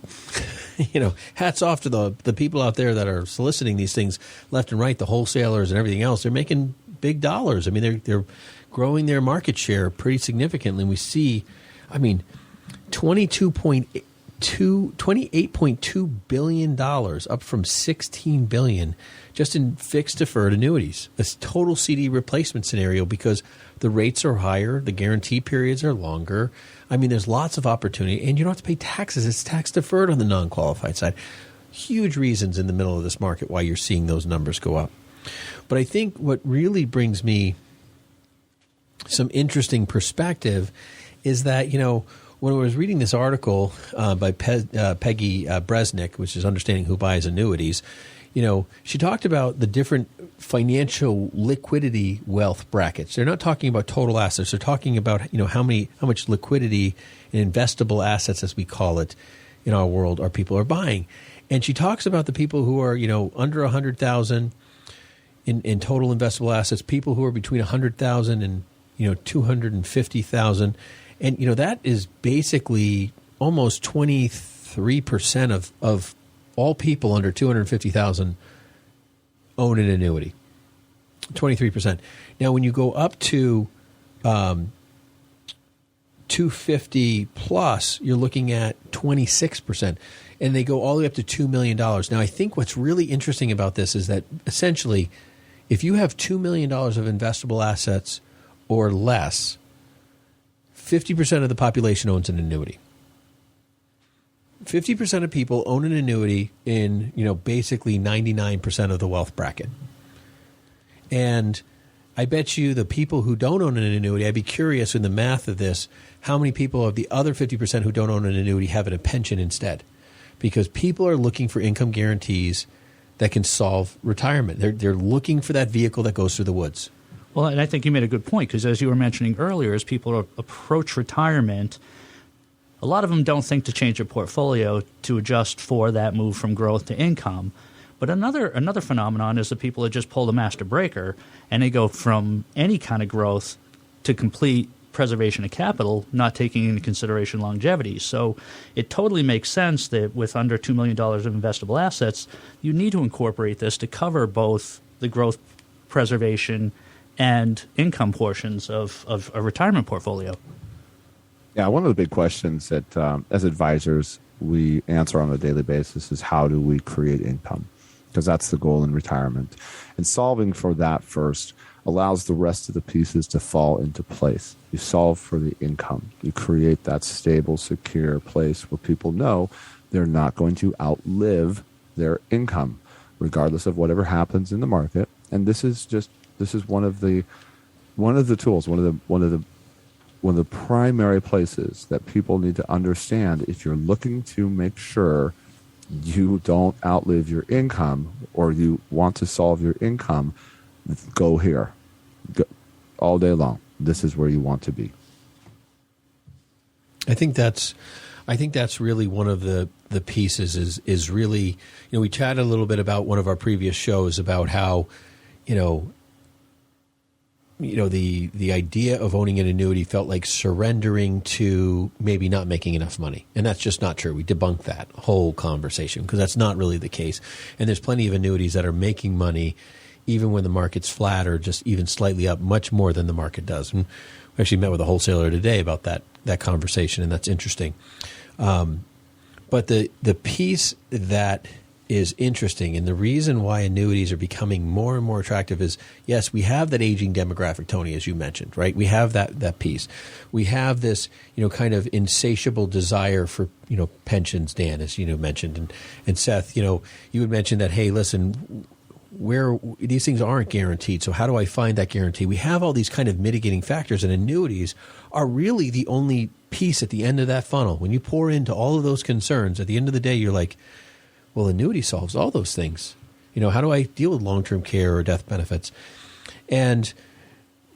hats off to the people out there that are soliciting these things left and right, the wholesalers and everything else. They're making big dollars. I mean, they're growing their market share pretty significantly. And we see, $28.2 billion, up from $16 billion just in fixed deferred annuities. This total CD replacement scenario, because the rates are higher, the guarantee periods are longer. I mean, there's lots of opportunity, and you don't have to pay taxes. It's tax deferred on the non-qualified side. Huge reasons in the middle of this market why you're seeing those numbers go up. But I think what really brings me some interesting perspective is that, when I was reading this article by Peggy Bresnick, which is Understanding Who Buys Annuities, she talked about the different financial liquidity wealth brackets. They're not talking about total assets. They're talking about how much liquidity and investable assets, as we call it in our world, people are buying. And she talks about the people who are under 100,000. in total investable assets, people who are between 100,000 and 250,000, and that is basically almost 23% of all people under 250,000 own an annuity. 23%. Now, when you go up to 250 plus, you're looking at 26%. And they go all the way up to $2 million. Now, I think what's really interesting about this is that essentially, if you have $2 million of investable assets or less, 50% of the population owns an annuity. 50% of people own an annuity in, basically 99% of the wealth bracket. And I bet you the people who don't own an annuity, I'd be curious in the math of this, how many people of the other 50% who don't own an annuity have a pension instead? Because people are looking for income guarantees that can solve retirement. They're looking for that vehicle that goes through the woods. Well, and I think you made a good point, because as you were mentioning earlier, as people approach retirement, a lot of them don't think to change their portfolio to adjust for that move from growth to income. But another phenomenon is that people that just pull the master breaker and they go from any kind of growth to complete preservation of capital, not taking into consideration longevity. So it totally makes sense that with under $2 million of investable assets, you need to incorporate this to cover both the growth, preservation, and income portions of a retirement portfolio. Yeah, one of the big questions that as advisors we answer on a daily basis is how do we create income? Because that's the goal in retirement. And solving for that first allows the rest of the pieces to fall into place. You solve for the income. You create that stable, secure place where people know they're not going to outlive their income, regardless of whatever happens in the market. And this is one of the tools, one of the primary places that people need to understand if you're looking to make sure you don't outlive your income or you want to solve your income. Go here. Go, all day long. This is where you want to be. I think that's really one of the pieces is really, we chatted a little bit about one of our previous shows about how, the idea of owning an annuity felt like surrendering to maybe not making enough money. And that's just not true. We debunked that whole conversation because that's not really the case. And there's plenty of annuities that are making money even when the market's flat or just even slightly up, much more than the market does. And we actually met with a wholesaler today about that conversation, and that's interesting. But the piece that is interesting, and the reason why annuities are becoming more and more attractive is, yes, we have that aging demographic, Tony, as you mentioned, right? We have that piece. We have this, kind of insatiable desire for, pensions, Dan, as you mentioned, and Seth, you had mentioned that, hey, listen, where these things aren't guaranteed. So how do I find that guarantee? We have all these kind of mitigating factors, and annuities are really the only piece at the end of that funnel. When you pour into all of those concerns, at the end of the day, you're like, well, annuity solves all those things. How do I deal with long-term care or death benefits? And,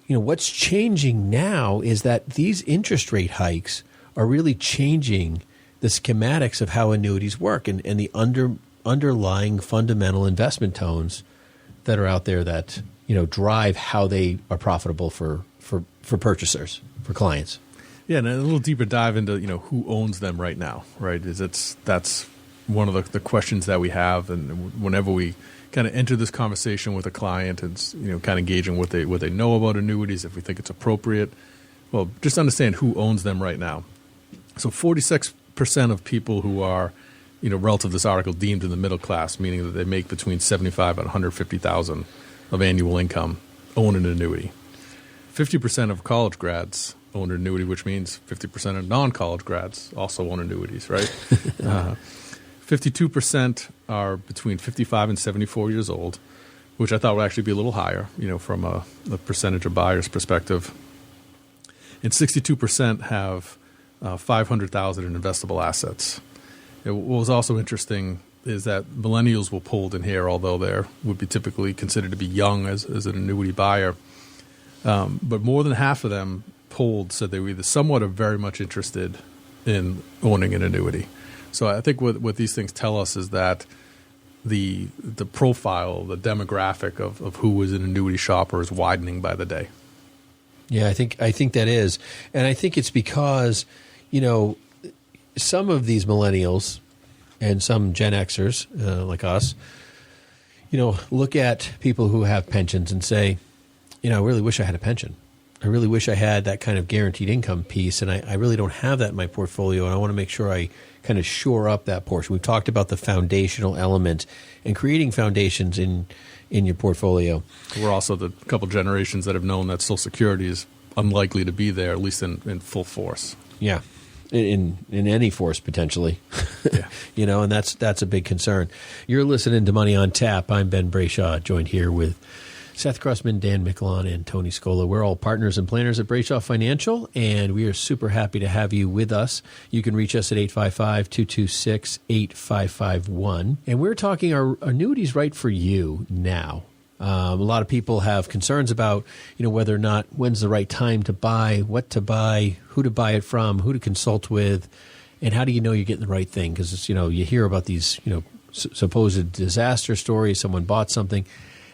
what's changing now is that these interest rate hikes are really changing the schematics of how annuities work and the underlying fundamental investment tones that are out there that drive how they are profitable for purchasers, for clients. Yeah, and a little deeper dive into who owns them right now, right? That's one of the questions that we have, and whenever we kind of enter this conversation with a client, it's kind of gauging what they know about annuities, if we think it's appropriate. Well, just understand who owns them right now. So 46% of people who are relative to this article, deemed in the middle class, meaning that they make between $75,000 and $150,000 of annual income, own an annuity. 50% of college grads own an annuity, which means 50% of non-college grads also own annuities, right? 52% are between 55 and 74 years old, which I thought would actually be a little higher, from a percentage of buyers' perspective. And 62% have $500,000 in investable assets. What was also interesting is that millennials were pulled in here, although they would be typically considered to be young as an annuity buyer. But more than half of them polled said they were either somewhat or very much interested in owning an annuity. So I think what these things tell us is that the profile, the demographic of who is an annuity shopper is widening by the day. Yeah, I think that is, and I think it's because some of these millennials and some Gen Xers like us, look at people who have pensions and say, I really wish I had a pension. I really wish I had that kind of guaranteed income piece, and I really don't have that in my portfolio, and I want to make sure I kind of shore up that portion. We've talked about the foundational element and creating foundations in your portfolio. We're also the couple generations that have known that Social Security is unlikely to be there, at least in full force. Yeah, in any force potentially. Yeah. And that's a big concern. You're listening to Money on Tap. I'm Ben Brayshaw, joined here with Seth Crossman, Dan Micklon, and Tony Scola. We're all partners and planners at Brayshaw Financial, and we are super happy to have you with us. You can reach us at 855-226-8551. And we're talking our annuities right for you now. A lot of people have concerns about, whether or not when's the right time to buy, what to buy, who to buy it from, who to consult with, and how do you know you're getting the right thing? Because, you hear about these, supposed disaster stories, someone bought something.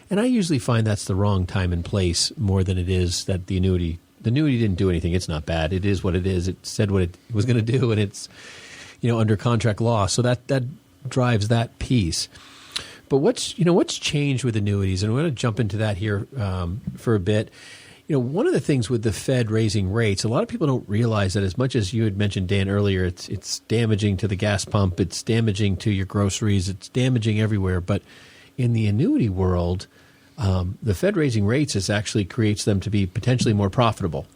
And I usually find that's the wrong time and place more than it is that the annuity didn't do anything. It's not bad. It is what it is. It said what it was going to do, and it's, under contract law. So that drives that piece. But what's changed with annuities, and I'm going to jump into that here for a bit. One of the things with the Fed raising rates, a lot of people don't realize that as much as you had mentioned, Dan, earlier, it's damaging to the gas pump, it's damaging to your groceries, it's damaging everywhere. But in the annuity world, the Fed raising rates actually creates them to be potentially more profitable.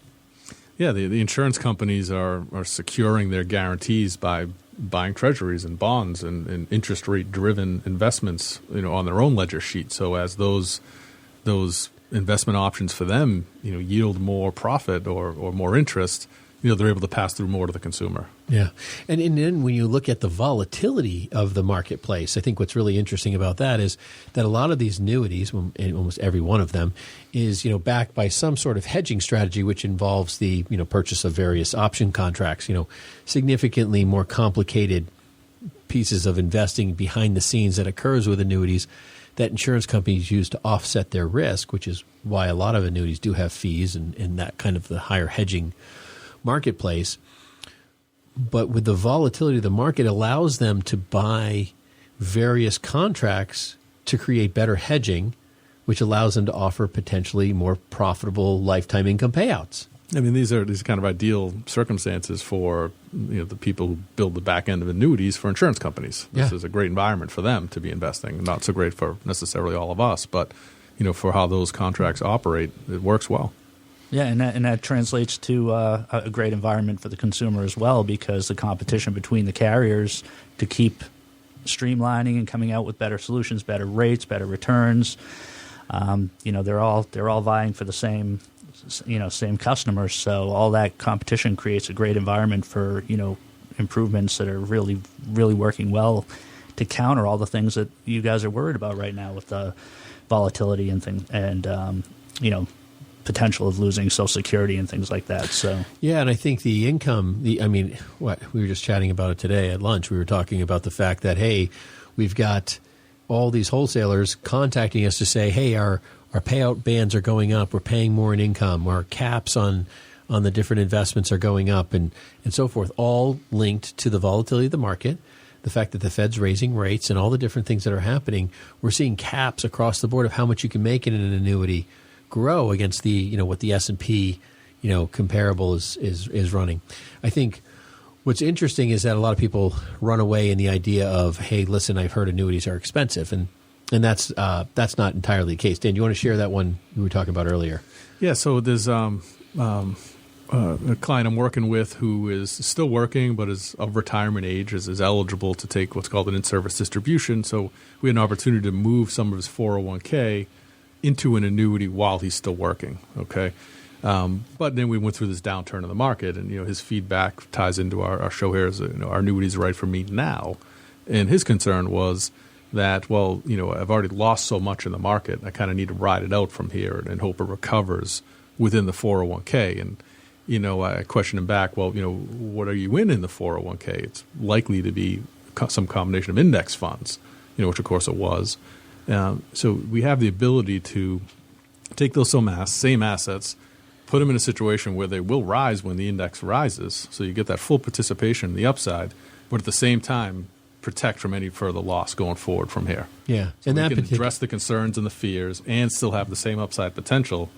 Yeah, the insurance companies are securing their guarantees by buying treasuries and bonds and interest rate driven investments, on their own ledger sheet. So as those investment options for them, yield more profit or more interest, they're able to pass through more to the consumer. Yeah. And then when you look at the volatility of the marketplace, I think what's really interesting about that is that a lot of these annuities, almost every one of them, is, backed by some sort of hedging strategy, which involves the, purchase of various option contracts, significantly more complicated pieces of investing behind the scenes that occurs with annuities that insurance companies use to offset their risk, which is why a lot of annuities do have fees and that kind of the higher hedging marketplace. But with the volatility of the market, allows them to buy various contracts to create better hedging, which allows them to offer potentially more profitable lifetime income payouts. I mean, these kind of ideal circumstances for the people who build the back end of annuities for insurance companies. This is a great environment for them to be investing. Not so great for necessarily all of us, but for how those contracts operate, it works well. Yeah, and that translates to a great environment for the consumer as well, because the competition between the carriers to keep streamlining and coming out with better solutions, better rates, better returns. They're all vying for the same customers. So all that competition creates a great environment for improvements that are really, really working well to counter all the things that you guys are worried about right now with the volatility and potential of losing Social Security and things like that. So yeah, and I think the income, we were just chatting about it today at lunch. We were talking about the fact that, hey, we've got all these wholesalers contacting us to say, hey, our payout bands are going up. We're paying more in income. Our caps on the different investments are going up and so forth, all linked to the volatility of the market, the fact that the Fed's raising rates and all the different things that are happening. We're seeing caps across the board of how much you can make in an annuity grow against the what the S&P comparable is running. I think what's interesting is that a lot of people run away in the idea of, hey, listen, I've heard annuities are expensive, and that's not entirely the case. Dan, do you want to share that one we were talking about earlier? Yeah, so there's a client I'm working with who is still working but is of retirement age, is eligible to take what's called an in-service distribution. So we had an opportunity to move some of his 401k into an annuity while he's still working, okay? But then we went through this downturn in the market, and his feedback ties into our show here is our annuities right for me now. And his concern was that, I've already lost so much in the market, I kind of need to ride it out from here and hope it recovers within the 401k. And, I questioned him back, what are you in the 401k? It's likely to be some combination of index funds. which of course it was. So we have the ability to take those same assets, put them in a situation where they will rise when the index rises, so you get that full participation in the upside, but at the same time protect from any further loss going forward from here. Yeah, so we can address the concerns and the fears and still have the same upside potential.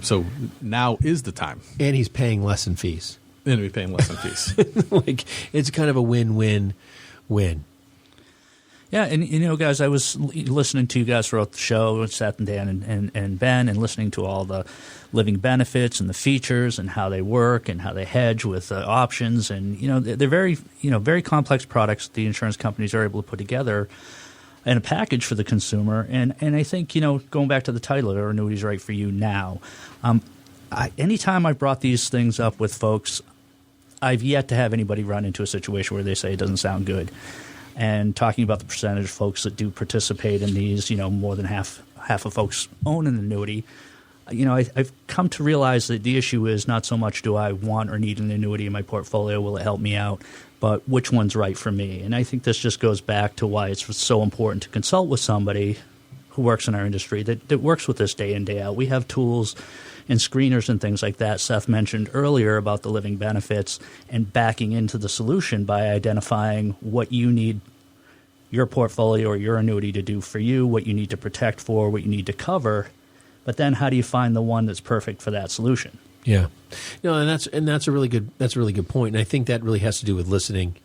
So now is the time. And he's paying less in fees. And we're paying less in fees. Like, it's kind of a win-win-win. Yeah, and guys, I was listening to you guys throughout the show, Seth and Dan and Ben, and listening to all the living benefits and the features and how they work and how they hedge with options, and they're very very complex products the insurance companies are able to put together in a package for the consumer. And I think going back to the title, are annuities right for you now? Anytime I brought these things up with folks, I've yet to have anybody run into a situation where they say it doesn't sound good. And talking about the percentage of folks that do participate in these, more than half of folks own an annuity. I've come to realize that the issue is not so much do I want or need an annuity in my portfolio, will it help me out, but which one's right for me. And I think this just goes back to why it's so important to consult with somebody who works in our industry that works with this day in, day out. We have tools and screeners and things like that. Seth mentioned earlier about the living benefits and backing into the solution by identifying what you need your portfolio or your annuity to do for you, what you need to protect for, what you need to cover. But then how do you find the one that's perfect for that solution? Yeah. And that's a really good point. And I think that really has to do with listening.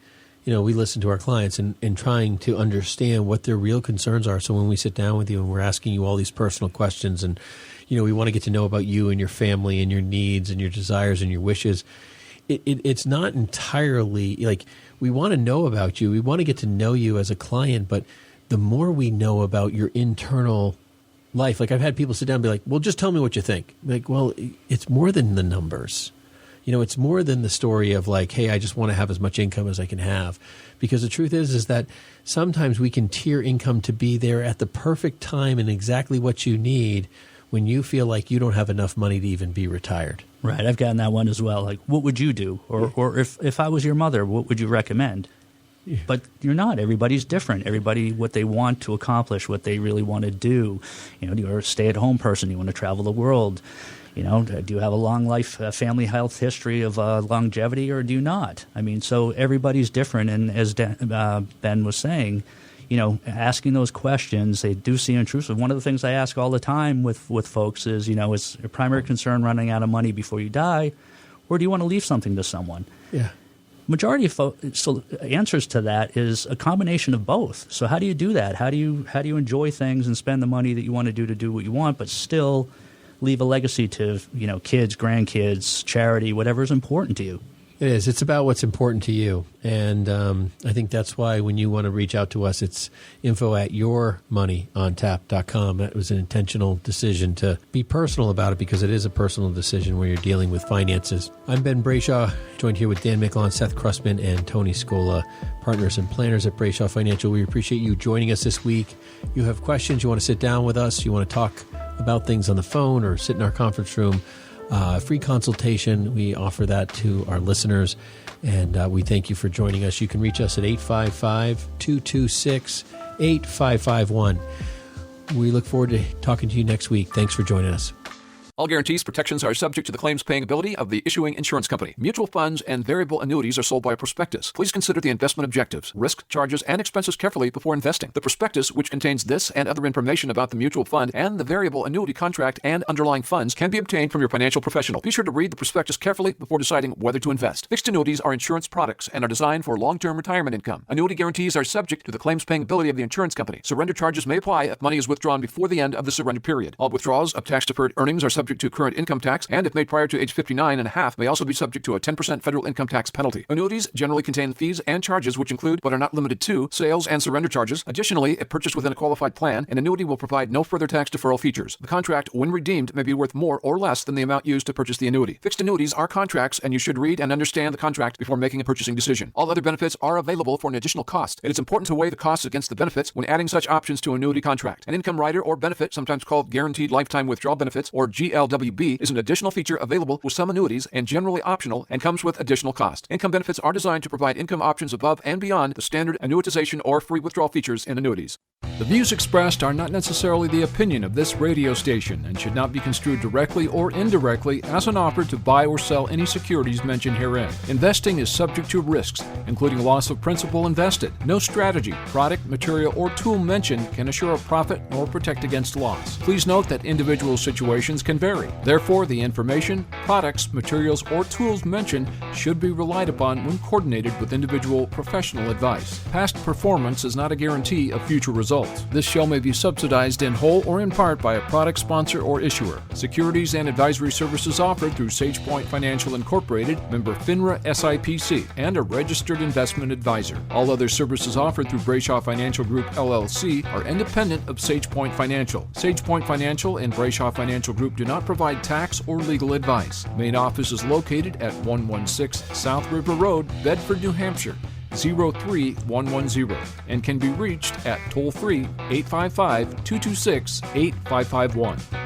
We listen to our clients and trying to understand what their real concerns are. So when we sit down with you and we're asking you all these personal questions, and we want to get to know about you and your family and your needs and your desires and your wishes, it's not entirely like we want to know about you. We want to get to know you as a client, but the more we know about your internal life, like I've had people sit down and be like, well, just tell me what you think. Like, well, it's more than the numbers. It's more than the story of like, hey, I just want to have as much income as I can have. Because the truth is that sometimes we can tier income to be there at the perfect time and exactly what you need when you feel like you don't have enough money to even be retired. Right. I've gotten that one as well. Like, what would you do? Or if I was your mother, what would you recommend? Yeah. But you're not. Everybody's different. Everybody, what they want to accomplish, what they really want to do. You're a stay-at-home person. You want to travel the world. Do you have a long life, family health history of longevity, or do you not? I mean, so everybody's different. And as Ben was saying, asking those questions, they do seem intrusive. One of the things I ask all the time with folks is, is your primary concern running out of money before you die, or do you want to leave something to someone? Yeah. Majority of answers to that is a combination of both. So how do you do that? How do you enjoy things and spend the money that you want to do what you want, but still leave a legacy to kids, grandkids, charity, whatever is important to you? It is. It's about what's important to you. And I think that's why when you want to reach out to us, it's info@yourmoneyontap.com. That was an intentional decision to be personal about it because it is a personal decision when you're dealing with finances. I'm Ben Brayshaw, joined here with Dan Micklon, Seth Krusman, and Tony Scola, partners and planners at Brayshaw Financial. We appreciate you joining us this week. You have questions, you want to sit down with us, you want to talk about things on the phone or sit in our conference room, free consultation. We offer that to our listeners, and we thank you for joining us. You can reach us at 855-226-8551. We look forward to talking to you next week. Thanks for joining us. All guarantees protections are subject to the claims-paying ability of the issuing insurance company. Mutual funds and variable annuities are sold by a prospectus. Please consider the investment objectives, risk, charges, and expenses carefully before investing. The prospectus, which contains this and other information about the mutual fund and the variable annuity contract and underlying funds, can be obtained from your financial professional. Be sure to read the prospectus carefully before deciding whether to invest. Fixed annuities are insurance products and are designed for long-term retirement income. Annuity guarantees are subject to the claims-paying ability of the insurance company. Surrender charges may apply if money is withdrawn before the end of the surrender period. All withdrawals of tax-deferred earnings are subject to current income tax, and if made prior to age 59 and a half, may also be subject to a 10% federal income tax penalty. Annuities generally contain fees and charges which include, but are not limited to, sales and surrender charges. Additionally, if purchased within a qualified plan, an annuity will provide no further tax deferral features. The contract, when redeemed, may be worth more or less than the amount used to purchase the annuity. Fixed annuities are contracts, and you should read and understand the contract before making a purchasing decision. All other benefits are available for an additional cost. It is important to weigh the costs against the benefits when adding such options to an annuity contract. An income rider or benefit, sometimes called guaranteed lifetime withdrawal benefits, or GLB TLWB is an additional feature available with some annuities and generally optional and comes with additional cost. Income benefits are designed to provide income options above and beyond the standard annuitization or free withdrawal features in annuities. The views expressed are not necessarily the opinion of this radio station and should not be construed directly or indirectly as an offer to buy or sell any securities mentioned herein. Investing is subject to risks, including loss of principal invested. No strategy, product, material, or tool mentioned can assure a profit nor protect against loss. Please note that individual situations can vary. Therefore, the information, products, materials, or tools mentioned should be relied upon when coordinated with individual professional advice. Past performance is not a guarantee of future results. This show may be subsidized in whole or in part by a product sponsor or issuer. Securities and advisory services offered through SagePoint Financial Incorporated, member FINRA SIPC, and a registered investment advisor. All other services offered through Brayshaw Financial Group LLC are independent of SagePoint Financial. SagePoint Financial and Brayshaw Financial Group do not provide tax or legal advice. Main office is located at 116 South River Road, Bedford, New Hampshire, 03110, and can be reached at toll-free 855-226-8551.